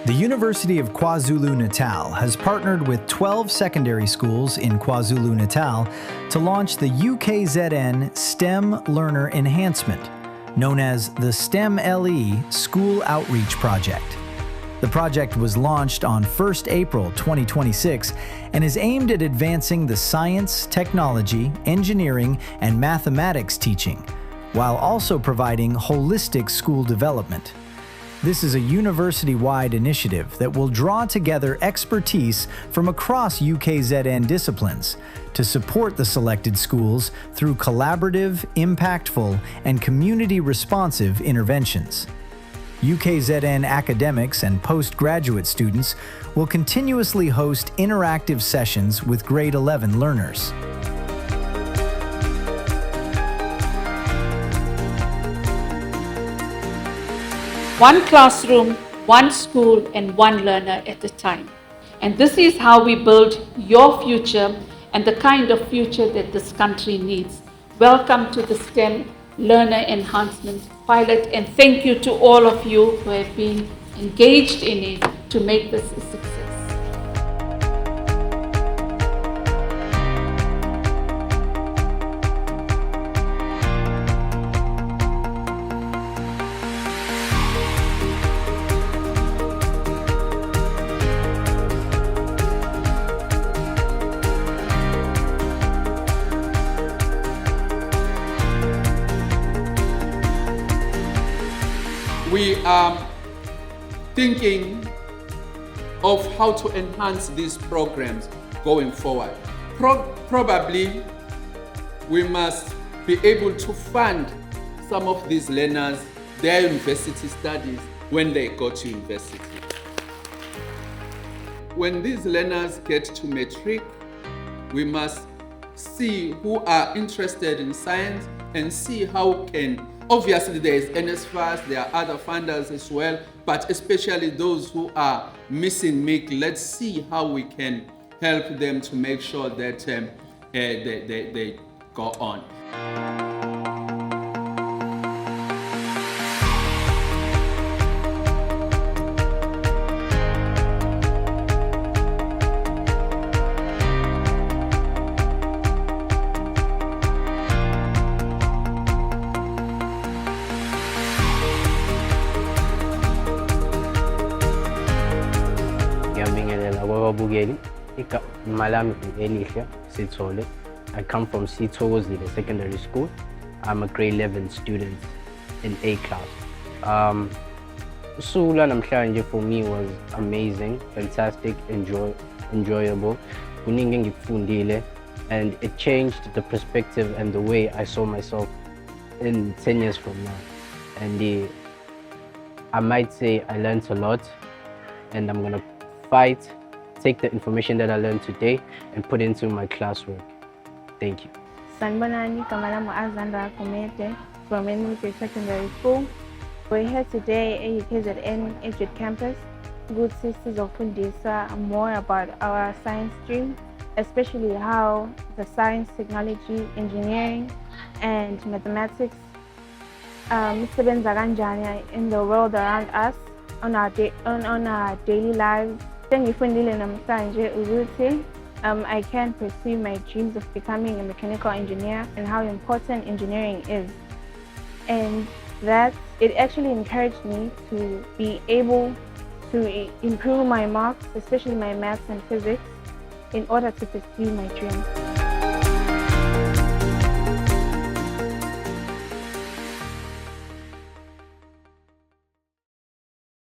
The University of KwaZulu-Natal has partnered with 12 secondary schools in KwaZulu-Natal to launch the UKZN STEM Learner Enhancement, known as the STEM LE School Outreach Project. The project was launched on 1st April 2026 and is aimed at advancing the science, technology, engineering, and mathematics teaching, while also providing holistic school development. This is a university-wide initiative that will draw together expertise from across UKZN disciplines to support the selected schools through collaborative, impactful, and community-responsive interventions. UKZN academics and postgraduate students will continuously host interactive sessions with grade 11 learners. One classroom, one school, and one learner at a time. And this is how we build your future and the kind of future that this country needs. Welcome to the STEM Learner Enhancement Pilot, and thank you to all of you who have been engaged in it to make this a success. We are thinking of how to enhance these programs going forward. Probably we must be able to fund some of these learners their university studies when they go to university. When these learners get to matric, we must see who are interested in science and see how can. Obviously, there is NSFAS, there are other funders as well, but especially those who are missing MIC, let's see how we can help them to make sure that they go on. I come from KwaZulu-Natal Secondary School. I'm a grade 11 student in A class. Sula namhlanje for me was amazing, fantastic, enjoyable. And it changed the perspective and the way I saw myself in 10 years from now. And I might say I learned a lot, and I'm gonna fight, take the information that I learned today and put into my classwork. Thank you. Sanbonani Kamalamo Azandra Komete from Innovators Secondary School. We're here today at UKZN Edgewood Campus. Good sisters of Fundisa more about our science stream, especially how the science, technology, engineering, and mathematics in the world around us on our daily lives. I can pursue my dreams of becoming a mechanical engineer and how important engineering is. And that it actually encouraged me to be able to improve my marks, especially my maths and physics, in order to pursue my dreams.